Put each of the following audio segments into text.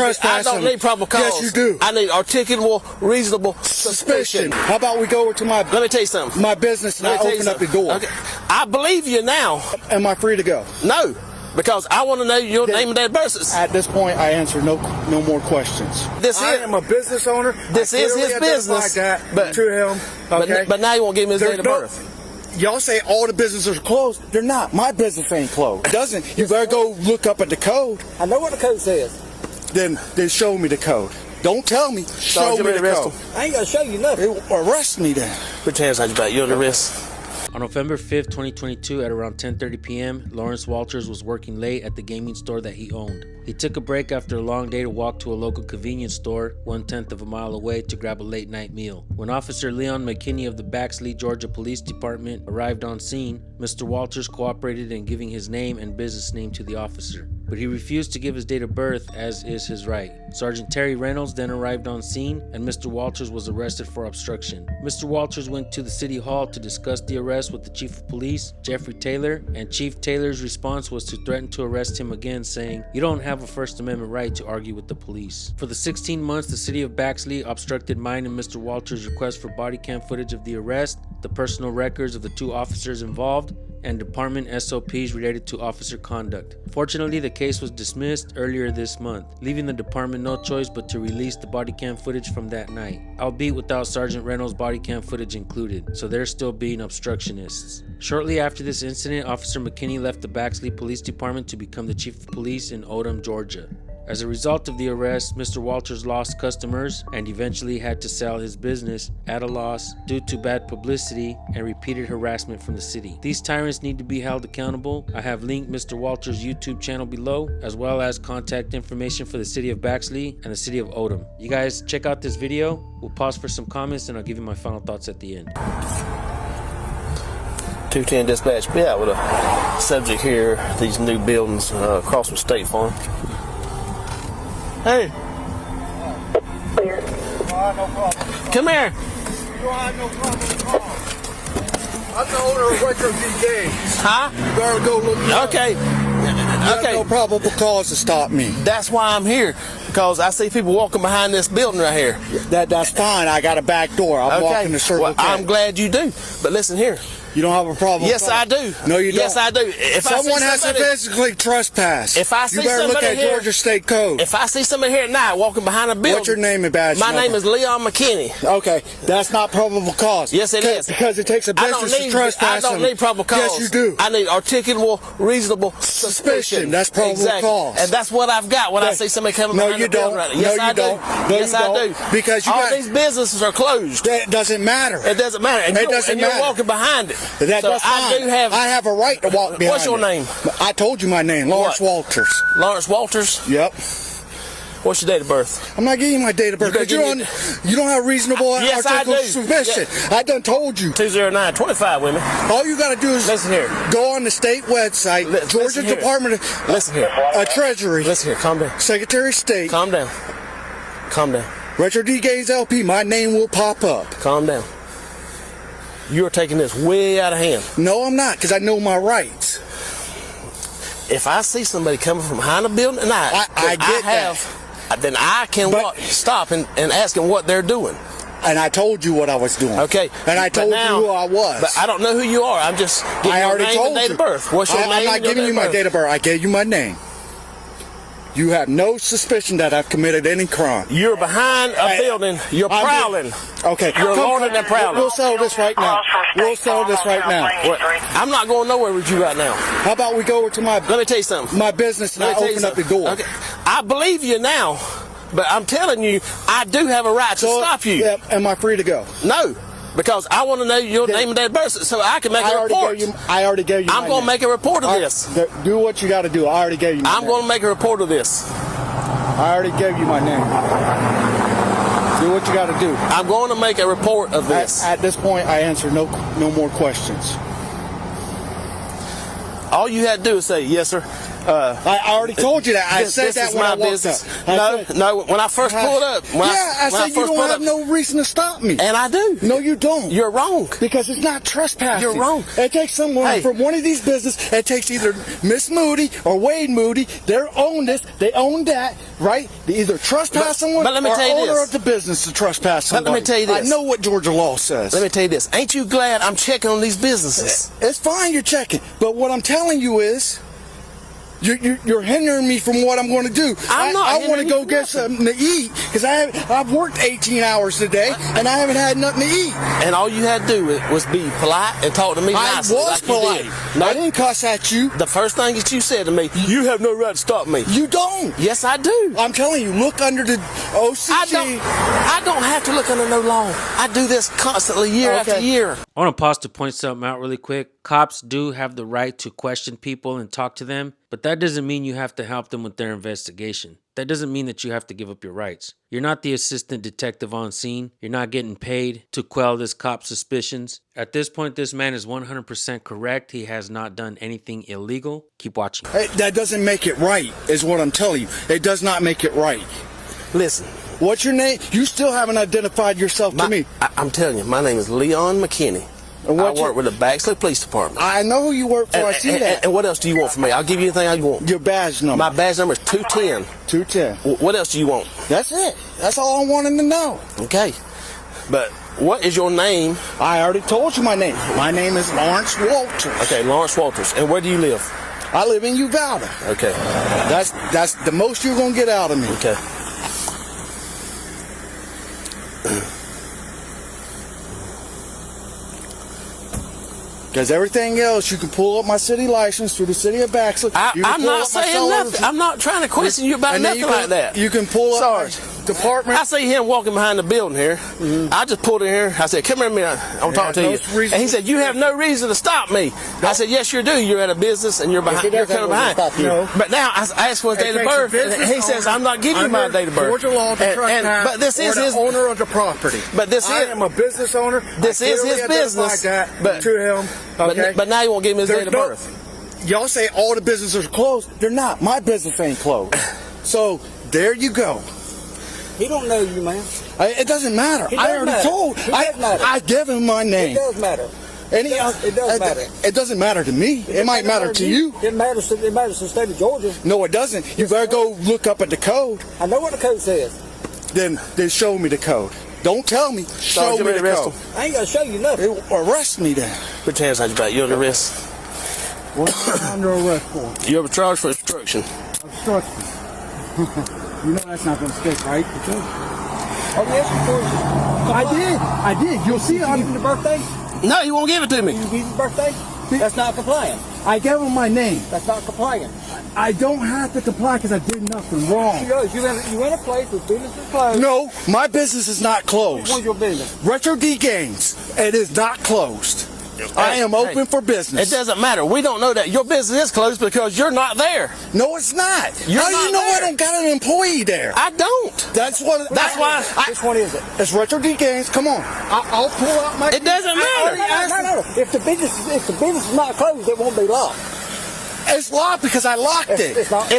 I don't need probable cause. Yes, you do. I need articulable, reasonable suspicion. How about we go over to my... Let me tell you something. My business and I open up the door. Okay. I believe you now. Am I free to go? No, because I want to know your name and date of birth. At this point, I answer no more questions. I am a business owner. This is his business. But to him. Okay. But now you won't give me his date of birth. Y'all say all the businesses are closed. They're not. My business ain't closed. It doesn't. You better go look up at the code. I know what the code says. Then show me the code. Don't tell me. Show me the code. I ain't gonna show you nothing. Arrest me then. Put your hands on your back. You're on the wrist. On November 5th, 2022, at around 10:30 p.m., Lawrence Walters was working late at the gaming store that he owned. He took a break after a long day to walk to a local convenience store 1/10 of a mile away to grab a late-night meal. When Officer Leon McKinney of the Baxley, Georgia Police Department arrived on scene, Mr. Walters cooperated in giving his name and business name to the officer, but he refused to give his date of birth, as is his right. Sergeant Terry Reynolds then arrived on scene, and Mr. Walters was arrested for obstruction. Mr. Walters went to the city hall to discuss the arrest with the Chief of Police, Jeffrey Taylor, and Chief Taylor's response was to threaten to arrest him again, saying, "You don't have a First Amendment right to argue with the police." For the 16 months, the city of Baxley obstructed mine and Mr. Walters' request for body cam footage of the arrest, the personal records of the two officers involved, and department SOPs related to officer conduct. Fortunately, the case was dismissed earlier this month, leaving the department no choice but to release the body cam footage from that night, albeit without Sergeant Reynolds' body cam footage included, so they're still being obstructionists. Shortly after this incident, Officer McKinney left the Baxley Police Department to become the Chief of Police in Odom, Georgia. As a result of the arrest, Mr. Walters lost customers and eventually had to sell his business at a loss due to bad publicity and repeated harassment from the city. These tyrants need to be held accountable. I have linked Mr. Walters' YouTube channel below, as well as contact information for the city of Baxley and the city of Odom. You guys check out this video. We'll pause for some comments and I'll give you my final thoughts at the end. 210 dispatch, be out with a subject here, these new buildings across from State Farm. Hey. Clear. No problem. Come here. You don't have no problem at all. I'm the owner of Retro DJs. Huh? You better go look me up. Okay. You have no probable cause to stop me. That's why I'm here, because I see people walking behind this building right here. That's fine. I got a back door. I'm walking the Circle Well, K. I'm glad you do. But listen here. You don't have a problem? Yes, I do. No, you don't. Yes, I do. If someone has to physically trespass, if I see you better look at here, Georgia State Code. If I see somebody here at night walking behind a building. What's your name and badge number? My name is Leon McKinney. Okay, that's not probable cause. Yes, it is. Because it takes a business to trespass. I don't need probable cause. Yes, you do. I need articulable, reasonable suspicion. That's probable cause. And that's what I've got when I see somebody coming behind the building right now. Yes, I do. Yes, I do. Because all these businesses are closed. That doesn't matter. It doesn't matter. And you're walking behind it. That's fine. I have a right to walk behind. What's your name? I told you my name, Lawrence Walters. Lawrence Walters? Yep. What's your date of birth? I'm not giving you my date of birth. You don't have reasonable article suspicion. Yeah. I done told you. 209-25 with me. All you got to do is listen here. Go on the state website, Georgia Department of listen here. Treasury. Listen here. Calm down. Secretary of State. Calm down. Calm down. Retro D Games LP. My name will pop up. Calm down. You're taking this way out of hand. No, I'm not, because I know my rights. If I see somebody coming from behind a building and then I can stop and ask them what they're doing. And I told you what I was doing. Okay. And I told you who I was. But I don't know who you are. I'm just getting your name and date of birth. What's your name? I'm not giving you my date of birth. I gave you my name. You have no suspicion that I've committed any crime. You're behind a building. You're prowling. Okay. You're lording and prowling. We'll settle this right now. We'll settle this right now. I'm not going nowhere with you right now. How about we go over to my... Let me tell you something. My business and I open up the door. Okay. I believe you now, but I'm telling you, I do have a right to stop you. Yeah, am I free to go? No. Because I want to know your name and date of birth so I can make a report. I already gave you I'm going to make a report of this. Do what you got to do. I already gave you my name. I'm going to make a report of this. I already gave you my name. Do what you got to do. I'm going to make a report of this. At this point, I answer no more questions. All you had to do is say, yes, sir. I already told you that. I said that when I walked up. No. When I first pulled up. I said you don't have no reason to stop me. And I do. No, you don't. You're wrong. Because it's not trespassing. You're wrong. It takes someone from one of these businesses. It takes either Miss Moody or Wade Moody. They own this. They own that, right? They either trespass someone or owner of the business to trespass somebody. Let me tell you this. I know what Georgia law says. Let me tell you this. Ain't you glad I'm checking on these businesses? It's fine you're checking. But what I'm telling you is, you're hindering me from what I'm going to do. I want to go get something to eat because I've worked 18 hours today and I haven't had nothing to eat. And all you had to do was be polite and talk to me nicely. I was polite. No, I didn't cuss at you. The first thing that you said to me, you have no right to stop me. You don't. Yes, I do. I'm telling you, look under the OCG. I don't have to look under no law. I do this constantly year after year. I want to pause to point something out really quick. Cops do have the right to question people and talk to them, but that doesn't mean you have to help them with their investigation. That doesn't mean that you have to give up your rights. You're not the assistant detective on scene. You're not getting paid to quell this cop's suspicions. At this point, this man is 100% correct. He has not done anything illegal. Keep watching. Hey, that doesn't make it right, is what I'm telling you. It does not make it right. Listen. What's your name? You still haven't identified yourself to me. I'm telling you, my name is Leon McKinney. I work with the Baxley Police Department. I know who you work for. I see that. And what else do you want from me? I'll give you anything you want. Your badge number. My badge number is 210. 210. What else do you want? That's it. That's all I wanted to know. Okay. But what is your name? I already told you my name. My name is Lawrence Walters. Okay, Lawrence Walters. And where do you live? I live in Uvalde. Okay. That's the most you're going to get out of me. Okay. Because everything else, you can pull up my city license through the city of Baxley. I'm not saying nothing. I'm not trying to question you about nothing like that. You can pull up my department. I see him walking behind the building here. I just pulled in here. I said, come here a minute. I'm talking to you. And he said, you have no reason to stop me. I said, yes, you do. You're at a business and you're behind. You're coming behind. No. But now I asked for his date of birth. And he says, I'm not giving you my date of birth. Georgia law to trespass. But this is his owner of the property. But this I am a business owner. This is his business. But to him. Okay. But now you won't give me his date of birth. Y'all say all the businesses are closed. They're not. My business ain't closed. So there you go. He don't know you, man. It doesn't matter. I already told. I gave him my name. It does matter. It does matter. It doesn't matter to me. It might matter to you. It matters to the state of Georgia. No, it doesn't. You better go look up at the code. I know what the code says. Then show me the code. Don't tell me. Show me the code. I ain't gonna show you nothing. Arrest me then. Put your hands on your back. You're under arrest. What am I under arrest for? You're charged for obstruction. Obstruction. You know that's not going to stick, right? Oh, yes, of course. I did. You'll see it on the birthday. No, you won't give it to me. You give him birthday? That's not complying. I gave him my name. That's not complying. I don't have to comply because I did nothing wrong. You in a place where business is closed. No, my business is not closed. What's your business? Retro D Games. It is not closed. I am open for business. It doesn't matter. We don't know that. Your business is closed because you're not there. No, it's not. How do you know I don't got an employee there? I don't. That's why. Which one is it? It's Retro D Games. Come on. I'll pull out my. It doesn't matter. No. If the business is not closed, it won't be locked. It's locked because I locked it. It's closed.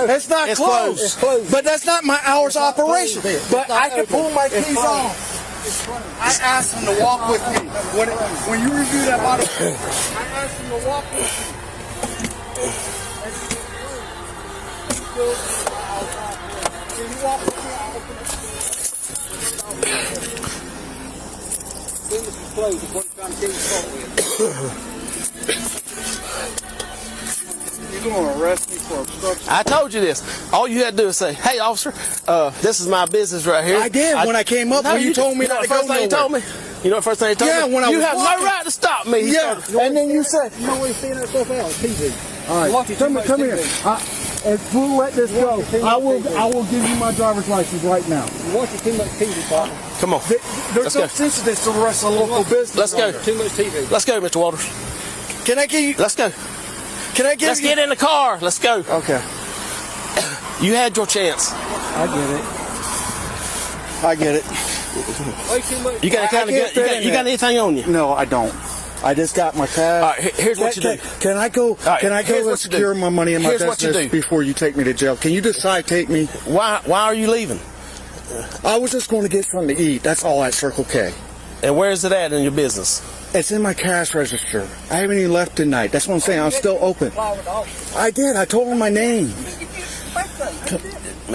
It's not closed. It's closed. But that's not my hours of operation. But I can pull my keys off. I asked him to walk with me. When you review that body, I asked him to walk with me. Can you walk with me? Business is closed. What are you trying to get with? You're going to arrest me for obstruction. I told you this. All you had to do is say, hey, officer, this is my business right here. I did when I came up when you told me not to go nowhere. You told me? You know the first thing you told me? Yeah, when I was You have walking. no right to stop me. Yeah, and then you said, You know where you're seeing that stuff out? TV. all right, come here. If we'll let this go, I will give you my driver's license right now. You watch too much TV, partner. Come on. There's no sense to this to the rest of the local business. Let's go. Too much TV. Let's go, Mr. Walters. Can I get you? Let's go. Can I get Let's you? get in the car. Let's go. Okay. You had your chance. I get it. Way too much. You got anything on you? No, I don't. I just got my cash. All right, here's what you do. Can I go? Right, can I go and secure my money in my business before you take me to jail? Can you decide take me? Why are you leaving? I was just going to get something to eat. That's all at Circle K. And where is it at in your business? It's in my cash register. I haven't even left tonight. That's what I'm saying. I'm still open. I did. I told him my name.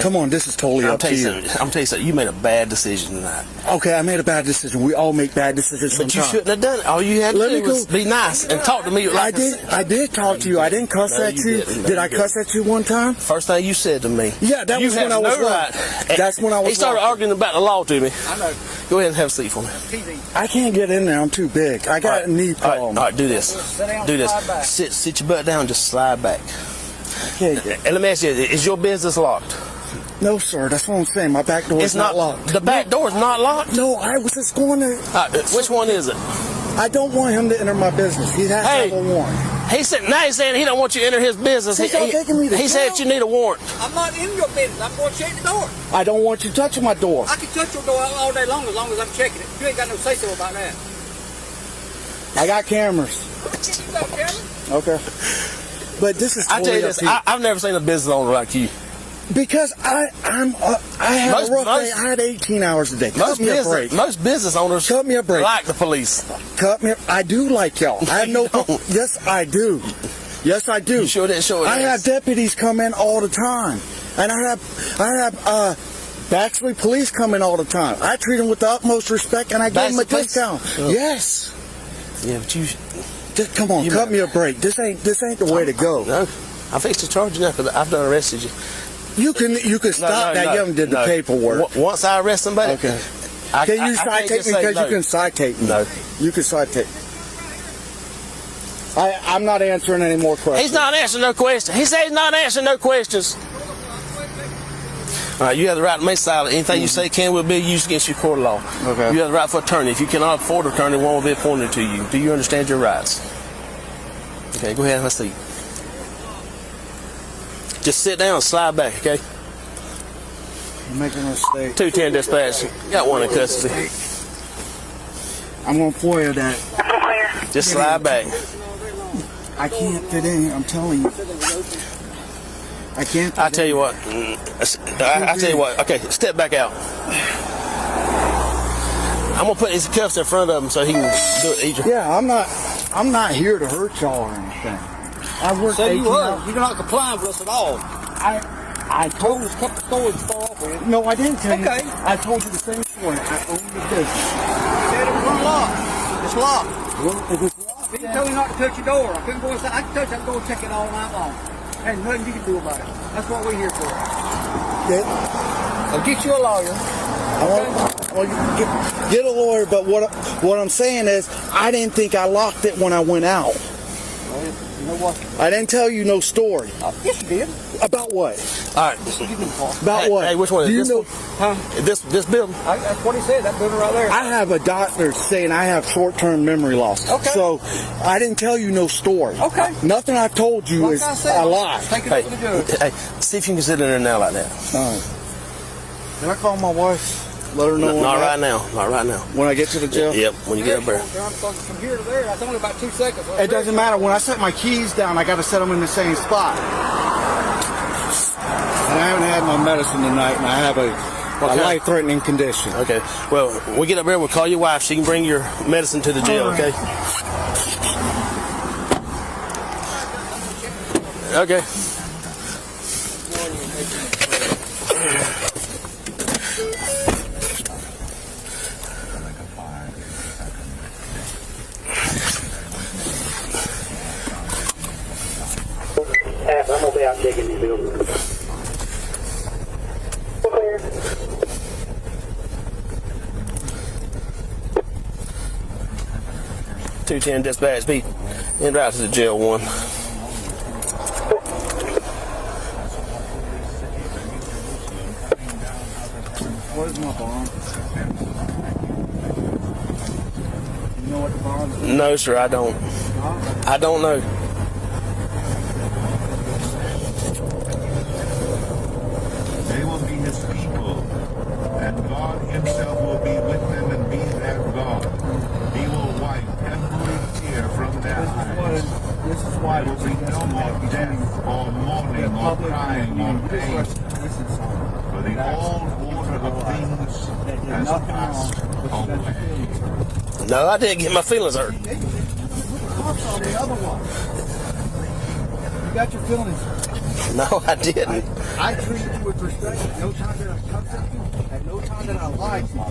Come on, this is totally up to you. I'm telling you something. You made a bad decision tonight. Okay, I made a bad decision. We all make bad decisions sometimes. But you shouldn't have done it. All you had to do was be nice and talk to me. Like I did talk to you. I didn't cuss at you. Did I cuss at you one time? First thing you said to me. Yeah, that was when I was right. That's when I was. He started arguing about the law to me. I know. Go ahead and have a seat for me. I can't get in there. I'm too big. I got a knee problem. All right, do this. Do this. Sit your butt down and just slide back. And let me ask you, is your business locked? No, sir. That's what I'm saying. My back door is not locked. The back door is not locked? No, I was just going to... which one is it? I don't want him to enter my business. He has to have a warrant. He's saying he don't want you to enter his business. He said you need a warrant. I'm not in your business. I'm going to check the door. I don't want you touching my door. I can touch your door all day long as I'm checking it. You ain't got no say-so about that. I got cameras. You got cameras? Okay. But this is totally I tell you this, I've never seen a business owner like you. Because I had a rough day. I had 18 hours a day. Cut me a break. Most business owners cut me a break. Like the police. I do like y'all. I have no. Yes, I do. Yes, I do. You sure didn't show it? I have deputies come in all the time, and I have Baxley police come in all the time. I treat them with the utmost respect, and I give them a discount. Oh. Yes. Yeah, but you. Just, come on, cut me a break. This ain't the way to go. No, I fixed the charge now because I've done arrested you. You can stop that. You haven't did the paperwork. Once I arrest somebody, okay. Can you citate me? Because you can citate me. No, you can citate. I'm not answering any more questions. He's not answering no questions. He said he's not answering no questions. All right, you have the right to remain silent. Anything you say will be used against your court of law. Okay. You have the right for attorney. If you cannot afford an attorney, one will be appointed to you. Do you understand your rights? Okay, go ahead and have a seat. Just sit down and slide back, okay? You're making a mistake. 210 dispatch. Got one in custody. I'm going to FOIA that. Just slide back. I can't fit in, I'm telling you. I can't. I tell you what. I tell you what. Okay, step back out. I'm gonna put his cuffs in front of him so he can do it easier. Yeah, I'm not here to hurt y'all or anything. I worked 18 hours. You're not complying with us at all. I told you a couple stories to start off with. No, I didn't tell you. Okay. I told you the same story. I own the business. You said it was unlocked. It's locked. Well, if it's locked, He told you not to touch your door. I couldn't go inside. I can touch that door and check it all night long. Ain't nothing you can do about it. That's what we're here for. I'll get you a lawyer. Get a lawyer, but what I'm saying is, I didn't think I locked it when I went out. You know what? I didn't tell you no story. Yes, you did. About what? All right. About what? Hey, which one is this? One? Huh? This building? That's what he said. That building right there. I have a doctor saying I have short-term memory loss. Okay. So I didn't tell you no story. Okay. Nothing I've told you is a lie. Take it to the judge. Hey, see if you can sit in there now like that. All right. Can I call my wife? Let her know. Not right now. Not right now. When I get to the jail? Yep, when you get up there. From here to there, that's only about 2 seconds. It doesn't matter. When I set my keys down, I got to set them in the same spot. And I haven't had my medicine tonight, and I have a life-threatening condition. Okay. Well, when we get up there, we'll call your wife. She can bring your medicine to the jail, okay? Okay. I'm going to be out checking these buildings. Clear. .210 dispatch, be en route to the jail 1. What is my bond? You know what the bond is? No, sir, I don't. I don't know. They will be his people, and God himself will be with them and be their God. He will wipe every tear order of things as past only. No, I didn't get my feelings hurt. Put the cops on the other one. You got your feelings hurt. No, I didn't. I treated you with respect. At no time did I cuss at you. At no time did I lie to you.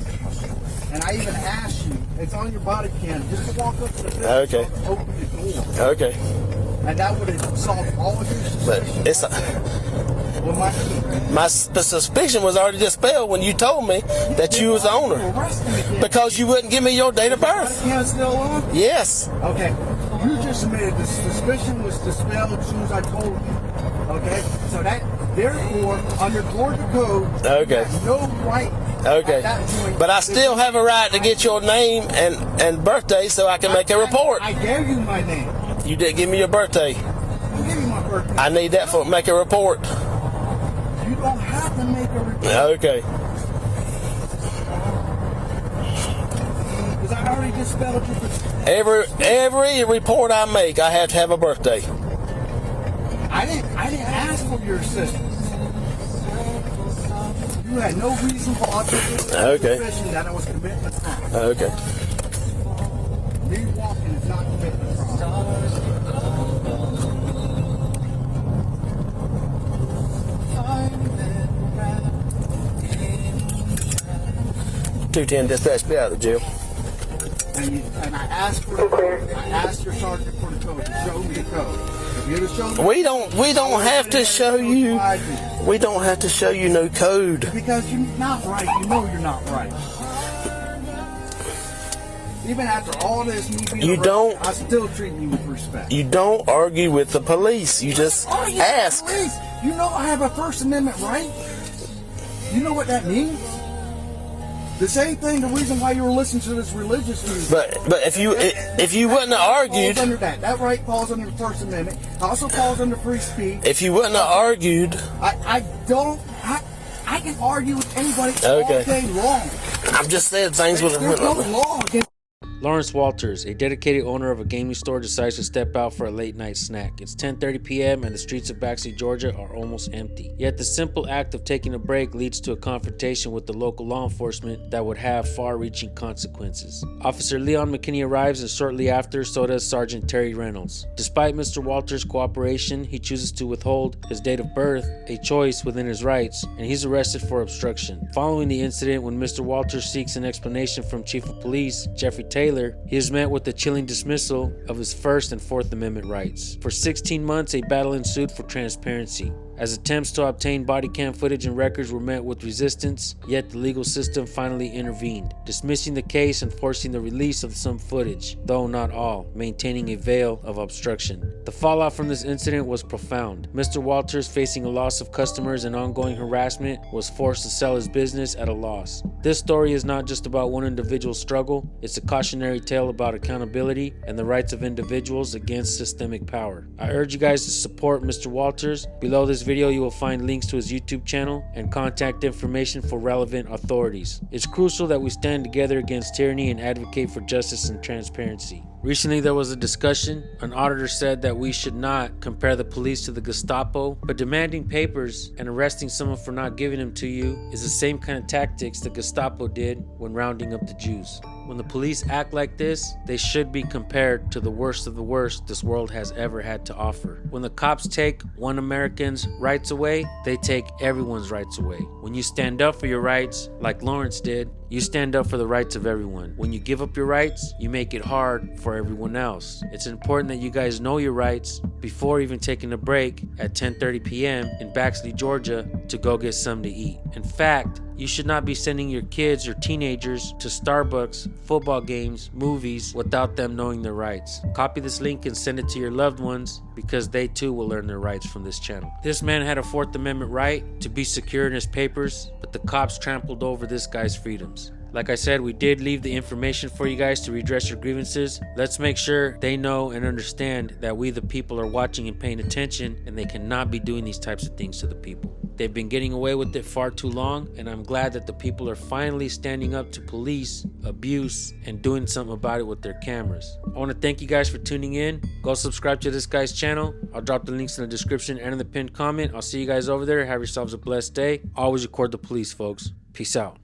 And I even asked you, it's on your body cam, just to walk up to the fence Okay. and open the door. Okay. And that would have solved all of your But suspicions. it's Well, my suspicion was already dispelled when you told me that you was the owner. Because you wouldn't give me your date of birth. Yeah, it's still on? Yes. Okay. You just admitted the suspicion was dispelled as soon as I told you. Okay? So that, therefore, under Georgia code, Okay. you have no right Okay. at that point. But I still have a right to get your name and birthday so I can make a report. I gave you my name. You didn't give me your birthday. I gave you my birthday. I need that for make a report. You don't have to make a report. Okay. Because I already dispelled your suspicion. Every report I make, I have to have a birthday. I didn't ask for your assistance. You had no reasonable objective suspicion that I was committing a crime. Okay. Me walking is not committing a crime. 210 dispatch, be out of the jail. And I asked for the code. I asked your sergeant for the code to show me the code. If you'd have shown me, We don't have to show you. We don't have to show you no code. because you're not right. You know you're not right. Even after all this, me being You arrested, don't- I still treat you with respect. You don't argue with the police. You just Oh, yeah, ask. Please. You know I have a First Amendment right. You know what that means? The same thing. The reason why you were listening to this religious music. But if you wouldn't have argued, falls under that right falls under the First Amendment. Also falls under free speech. if you wouldn't have argued, I can argue with anybody Okay. all day long. I'm just saying things would There's no have. law against. Lawrence Walters, a dedicated owner of a gaming store, decides to step out for a late night snack. It's 10:30 p.m. and the streets of Baxley, Georgia are almost empty. Yet the simple act of taking a break leads to a confrontation with the local law enforcement that would have far-reaching consequences. Officer Leon McKinney arrives, and shortly after, so does Sergeant Terry Reynolds. Despite Mr. Walters' cooperation, he chooses to withhold his date of birth, a choice within his rights, and he's arrested for obstruction. Following the incident, when Mr. Walters seeks an explanation from Chief of Police Jeffrey Taylor, he is met with the chilling dismissal of his First and Fourth Amendment rights. For 16 months, a battle ensued for transparency. As attempts to obtain body cam footage and records were met with resistance, yet the legal system finally intervened, dismissing the case and forcing the release of some footage, though not all, maintaining a veil of obstruction. The fallout from this incident was profound. Mr. Walters, facing a loss of customers and ongoing harassment, was forced to sell his business at a loss. This story is not just about one individual's struggle, it's a cautionary tale about accountability and the rights of individuals against systemic power. I urge you guys to support Mr. Walters. Below this video, you will find links to his YouTube channel and contact information for relevant authorities. It's crucial that we stand together against tyranny and advocate for justice and transparency. Recently, there was a discussion. An auditor said that we should not compare the police to the Gestapo, but demanding papers and arresting someone for not giving them to you is the same kind of tactics the Gestapo did when rounding up the Jews. When the police act like this, they should be compared to the worst of the worst this world has ever had to offer. When the cops take one American's rights away, they take everyone's rights away. When you stand up for your rights, like Lawrence did, you stand up for the rights of everyone. When you give up your rights, you make it hard for everyone else. It's important that you guys know your rights before even taking a break at 10:30 p.m. in Baxley, Georgia to go get something to eat. In fact, you should not be sending your kids or teenagers to Starbucks, football games, movies without them knowing their rights. Copy this link and send it to your loved ones because they too will learn their rights from this channel. This man had a Fourth Amendment right to be secure in his papers, but the cops trampled over this guy's freedoms. Like I said, we did leave the information for you guys to redress your grievances. Let's make sure they know and understand that we the people are watching and paying attention, and they cannot be doing these types of things to the people. They've been getting away with it far too long, and I'm glad that the people are finally standing up to police abuse and doing something about it with their cameras. I want to thank you guys for tuning in. Go subscribe to this guy's channel. I'll drop the links in the description and in the pinned comment. I'll see you guys over there. Have yourselves a blessed day. Always record the police, folks. Peace out.